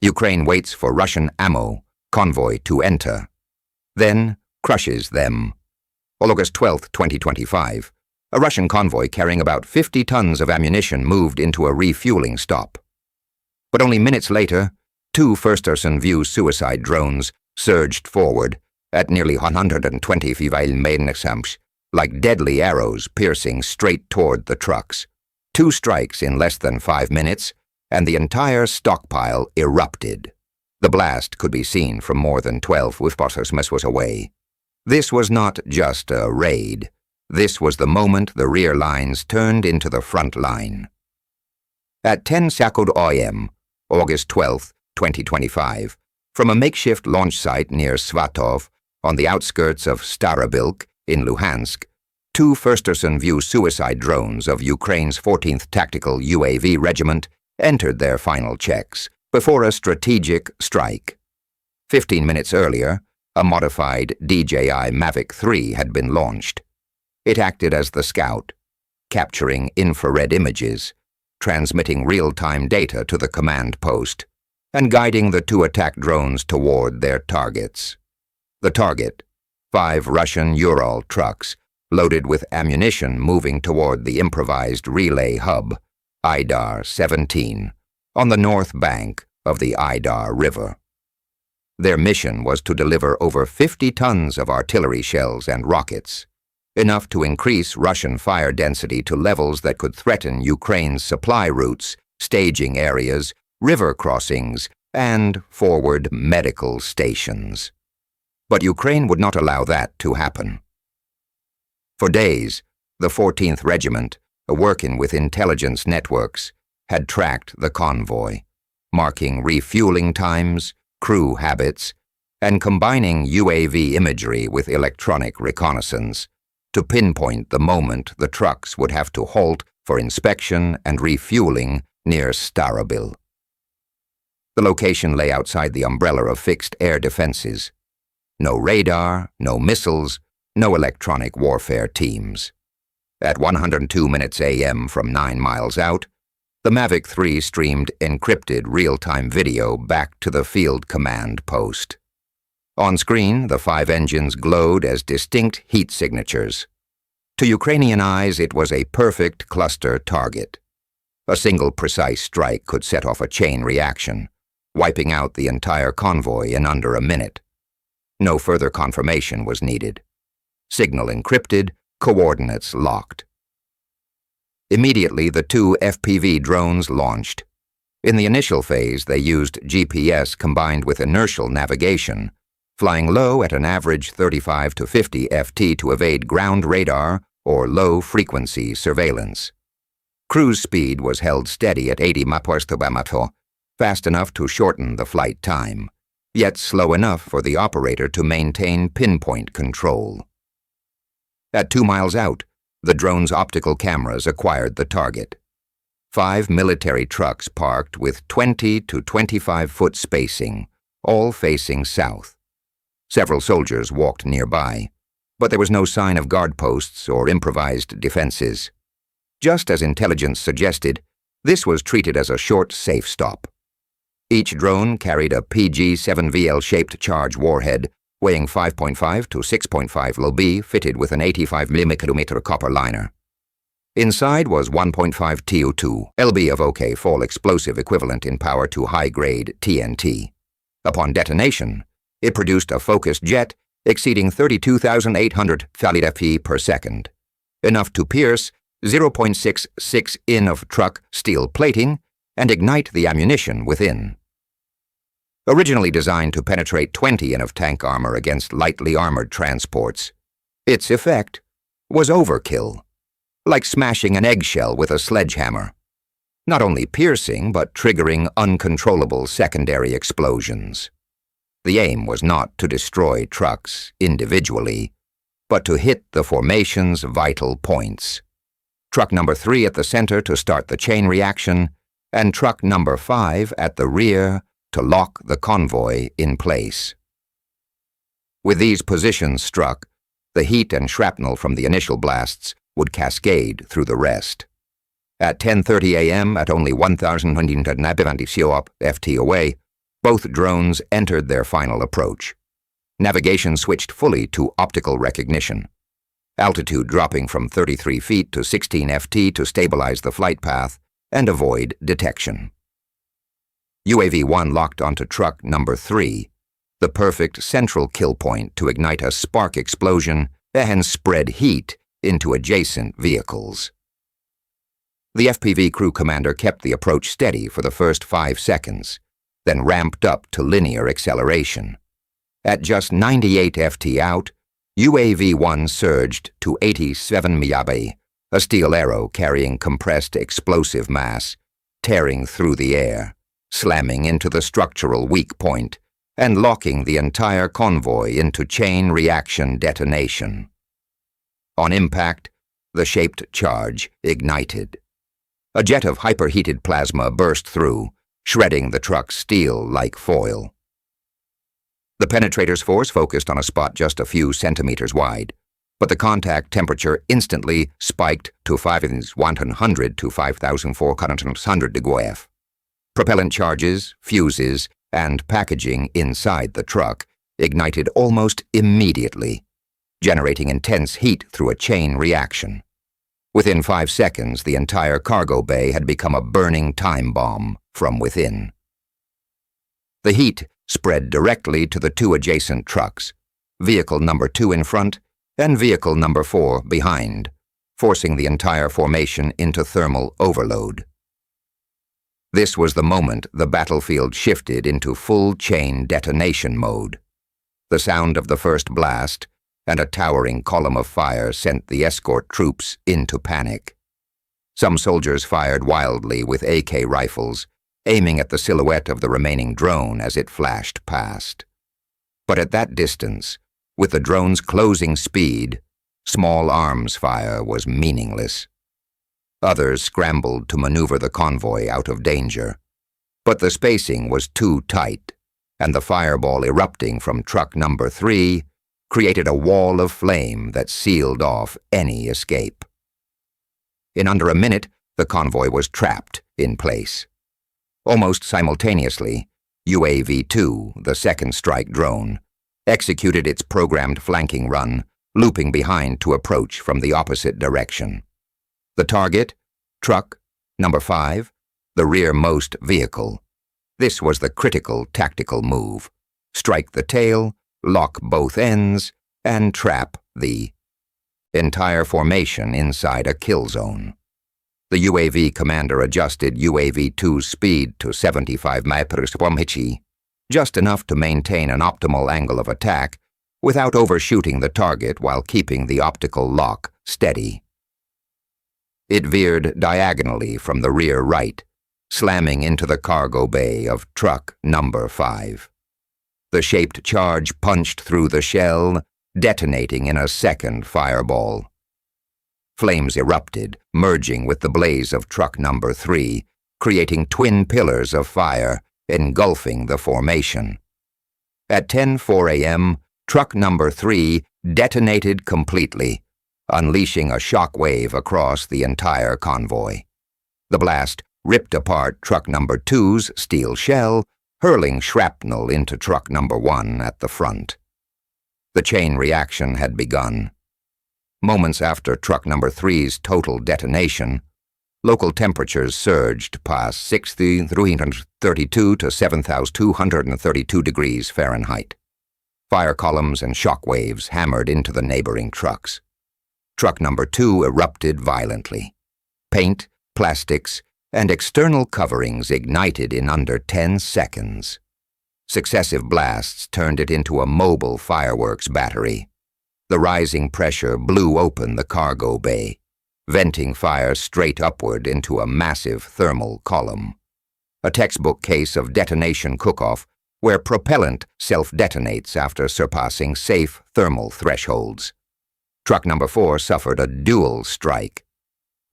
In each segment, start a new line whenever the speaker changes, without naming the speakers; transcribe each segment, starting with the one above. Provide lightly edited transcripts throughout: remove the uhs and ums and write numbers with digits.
Ukraine waits for Russian ammo convoy to enter, then crushes them. August 12, 2025, a Russian convoy carrying about 50 tons of ammunition moved into a refueling stop. But only minutes later, two first-person view suicide drones surged forward at nearly 120 km/h, like deadly arrows piercing straight toward the trucks. Two strikes in less than 5 minutes, and the entire stockpile erupted. The blast could be seen from more than 12 km away. This was not just a raid. This was the moment the rear lines turned into the front line. At 10 am, August 12, 2025, from a makeshift launch site near Svatov, on the outskirts of Starobilsk in Luhansk, two first-person view suicide drones of Ukraine's 14th Tactical UAV Regiment entered their final checks before a strategic strike. 15 minutes earlier, a modified DJI Mavic 3 had been launched. It acted as the scout, capturing infrared images, transmitting real-time data to the command post, and guiding the two attack drones toward their targets. The target, 5 Russian Ural trucks loaded with ammunition moving toward the improvised relay hub, Idar-17, on the north bank of the Idar River. Their mission was to deliver over 50 tons of artillery shells and rockets, enough to increase Russian fire density to levels that could threaten Ukraine's supply routes, staging areas, river crossings, and forward medical stations. But Ukraine would not allow that to happen. For days, the 14th Regiment, working with intelligence networks, had tracked the convoy, marking refueling times, crew habits, and combining UAV imagery with electronic reconnaissance to pinpoint the moment the trucks would have to halt for inspection and refueling near Starobilsk. The location lay outside the umbrella of fixed air defenses. No radar, no missiles, no electronic warfare teams. At 102 minutes AM from 9 miles out, the Mavic 3 streamed encrypted real-time video back to the field command post. On screen, the 5 engines glowed as distinct heat signatures. To Ukrainian eyes, it was a perfect cluster target. A single precise strike could set off a chain reaction, wiping out the entire convoy in under a minute. No further confirmation was needed. Signal encrypted, coordinates locked. Immediately, the two FPV drones launched. In the initial phase, they used GPS combined with inertial navigation, flying low at an average 35 to 50 FT to evade ground radar or low-frequency surveillance. Cruise speed was held steady at 80 mph, fast enough to shorten the flight time, yet slow enough for the operator to maintain pinpoint control. At 2 miles out, the drone's optical cameras acquired the target. 5 military trucks parked with 20 to 25-foot spacing, all facing south. Several soldiers walked nearby, but there was no sign of guard posts or improvised defenses. Just as intelligence suggested, this was treated as a short, safe stop. Each drone carried a PG-7VL-shaped charge warhead weighing 5.5 to 6.5 lb, fitted with an 85mm copper liner. Inside was 1.5 Tu-2 lb of OK fall explosive equivalent in power to high-grade TNT. Upon detonation, it produced a focused jet exceeding 32,800 FPV per second, enough to pierce 0.66 in of truck steel plating and ignite the ammunition within. Originally designed to penetrate 20 in of tank armor against lightly armored transports, its effect was overkill, like smashing an eggshell with a sledgehammer, not only piercing but triggering uncontrollable secondary explosions. The aim was not to destroy trucks individually, but to hit the formation's vital points. Truck number 3 at the center to start the chain reaction, and truck number 5 at the rear to lock the convoy in place. With these positions struck, the heat and shrapnel from the initial blasts would cascade through the rest. At 10:30 a.m., at only 1,190 FT away, Both drones entered their final approach. Navigation switched fully to optical recognition. Altitude dropping from 33 feet to 16 ft to stabilize the flight path and avoid detection. UAV-1 locked onto truck number 3, the perfect central kill point to ignite a spark explosion and spread heat into adjacent vehicles. The FPV crew commander kept the approach steady for the first 5 seconds, then ramped up to linear acceleration. At just 98 ft out, UAV-1 surged to 87 Mavic, a steel arrow carrying compressed explosive mass, tearing through the air, slamming into the structural weak point, and locking the entire convoy into chain reaction detonation. On impact, the shaped charge ignited. A jet of hyperheated plasma burst through, shredding the truck's steel like foil. The penetrator's force focused on a spot just a few centimeters wide, but the contact temperature instantly spiked to 5,100 to 5,400 degrees. Propellant charges, fuses, and packaging inside the truck ignited almost immediately, generating intense heat through a chain reaction. Within 5 seconds, the entire cargo bay had become a burning time bomb from within. The heat spread directly to the 2 adjacent trucks, vehicle number 2 in front and vehicle number 4 behind, forcing the entire formation into thermal overload. This was the moment the battlefield shifted into full chain detonation mode. The sound of the first blast and a towering column of fire sent the escort troops into panic. Some soldiers fired wildly with AK rifles, aiming at the silhouette of the remaining drone as it flashed past. But at that distance, with the drone's closing speed, small arms fire was meaningless. Others scrambled to maneuver the convoy out of danger, but the spacing was too tight, and the fireball erupting from truck number 3 created a wall of flame that sealed off any escape. In under a minute, the convoy was trapped in place. Almost simultaneously, UAV-2, the second strike drone, executed its programmed flanking run, looping behind to approach from the opposite direction. The target, truck number 5, the rearmost vehicle. This was the critical tactical move. Strike the tail, lock both ends, and trap the entire formation inside a kill zone. The UAV commander adjusted UAV-2's speed to 75 mph, just enough to maintain an optimal angle of attack without overshooting the target while keeping the optical lock steady. It veered diagonally from the rear right, slamming into the cargo bay of truck number 5. The shaped charge punched through the shell, detonating in a second fireball. Flames erupted, merging with the blaze of truck number 3, creating twin pillars of fire, engulfing the formation. At 10:04 a.m., truck number 3 detonated completely, unleashing a shock wave across the entire convoy. The blast ripped apart truck number 2's steel shell, hurling shrapnel into truck number 1 at the front. The chain reaction had begun. Moments after truck number 3's total detonation, local temperatures surged past 6,332 to 7,232 degrees Fahrenheit. Fire columns and shock waves hammered into the neighboring trucks. Truck number 2 erupted violently. Paint, plastics, and external coverings ignited in under 10 seconds. Successive blasts turned it into a mobile fireworks battery. The rising pressure blew open the cargo bay, venting fire straight upward into a massive thermal column. A textbook case of detonation cook-off where propellant self-detonates after surpassing safe thermal thresholds. Truck number 4 suffered a dual strike.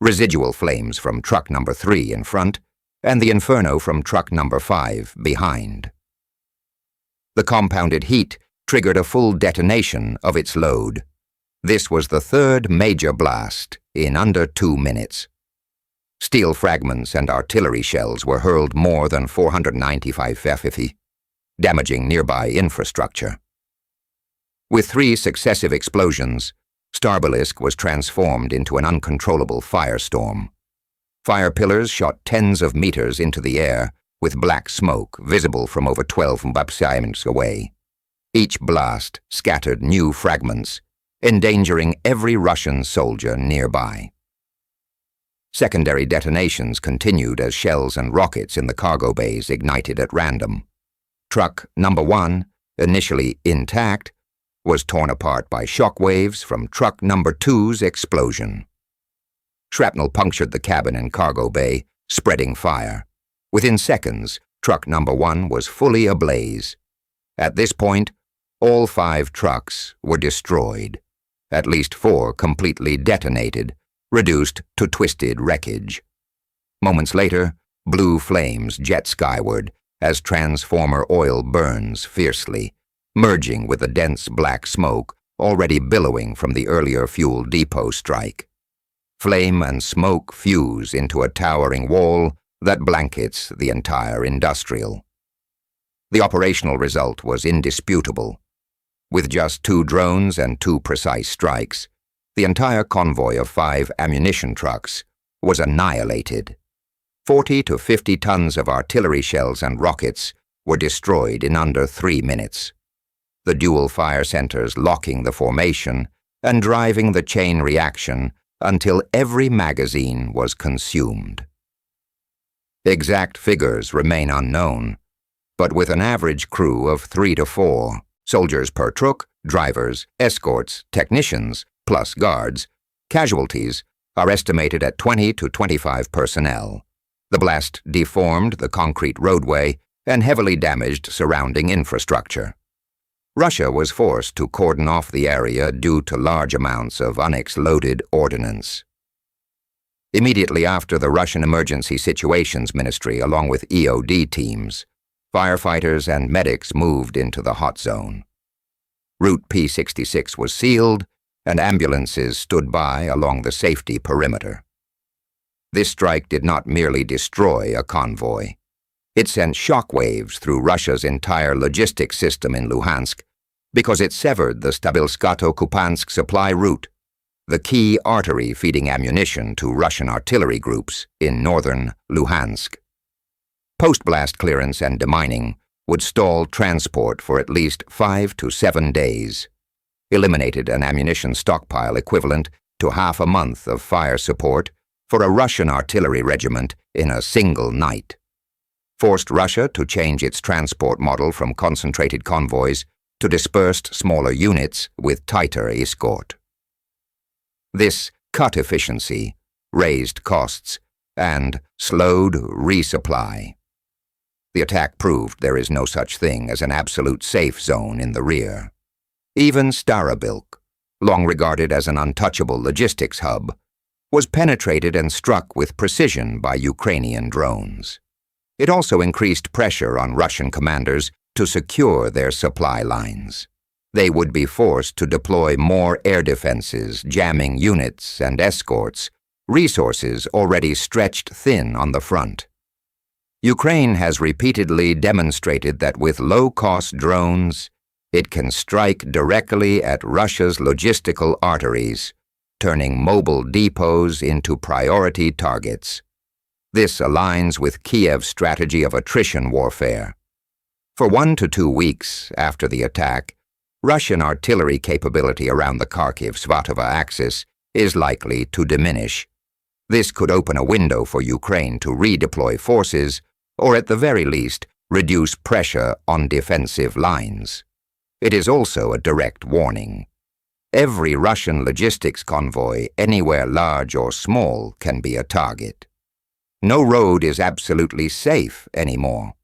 Residual flames from truck number 3 in front, and the inferno from truck number 5 behind. The compounded heat triggered a full detonation of its load. This was the third major blast in under 2 minutes. Steel fragments and artillery shells were hurled more than 495 FPV, damaging nearby infrastructure. With 3 successive explosions, Starobilsk was transformed into an uncontrollable firestorm. Fire pillars shot tens of meters into the air, with black smoke visible from over 12 km away. Each blast scattered new fragments, endangering every Russian soldier nearby. Secondary detonations continued as shells and rockets in the cargo bays ignited at random. Truck number 1, initially intact, was torn apart by shock waves from truck number 2's explosion. Shrapnel punctured the cabin and cargo bay, spreading fire. Within seconds, truck number 1 was fully ablaze. At this point, all 5 trucks were destroyed. At least 4 completely detonated, reduced to twisted wreckage. Moments later, blue flames jet skyward as transformer oil burns fiercely, merging with the dense black smoke already billowing from the earlier fuel depot strike. Flame and smoke fuse into a towering wall that blankets the entire industrial. The operational result was indisputable. With just 2 drones and 2 precise strikes, the entire convoy of 5 ammunition trucks was annihilated. 40 to 50 tons of artillery shells and rockets were destroyed in under 3 minutes. The dual fire centers locking the formation and driving the chain reaction until every magazine was consumed. Exact figures remain unknown, but with an average crew of 3 to 4, soldiers per truck, drivers, escorts, technicians, plus guards, casualties are estimated at 20 to 25 personnel. The blast deformed the concrete roadway and heavily damaged surrounding infrastructure. Russia was forced to cordon off the area due to large amounts of unexploded ordnance. Immediately after the Russian Emergency Situations Ministry, along with EOD teams, firefighters and medics moved into the hot zone. Route P66 was sealed, and ambulances stood by along the safety perimeter. This strike did not merely destroy a convoy. It sent shockwaves through Russia's entire logistics system in Luhansk because it severed the Starobilsk-Kupansk supply route, the key artery feeding ammunition to Russian artillery groups in northern Luhansk. Post-blast clearance and demining would stall transport for at least 5 to 7 days, eliminated an ammunition stockpile equivalent to half a month of fire support for a Russian artillery regiment in a single night, forced Russia to change its transport model from concentrated convoys to dispersed smaller units with tighter escort. This cut efficiency, raised costs, and slowed resupply. The attack proved there is no such thing as an absolute safe zone in the rear. Even Starobilsk, long regarded as an untouchable logistics hub, was penetrated and struck with precision by Ukrainian drones. It also increased pressure on Russian commanders to secure their supply lines. They would be forced to deploy more air defenses, jamming units and escorts, resources already stretched thin on the front. Ukraine has repeatedly demonstrated that with low-cost drones, it can strike directly at Russia's logistical arteries, turning mobile depots into priority targets. This aligns with Kiev's strategy of attrition warfare. For 1 to 2 weeks after the attack, Russian artillery capability around the Kharkiv-Svatova axis is likely to diminish. This could open a window for Ukraine to redeploy forces, or at the very least, reduce pressure on defensive lines. It is also a direct warning. Every Russian logistics convoy, anywhere large or small, can be a target. No road is absolutely safe anymore.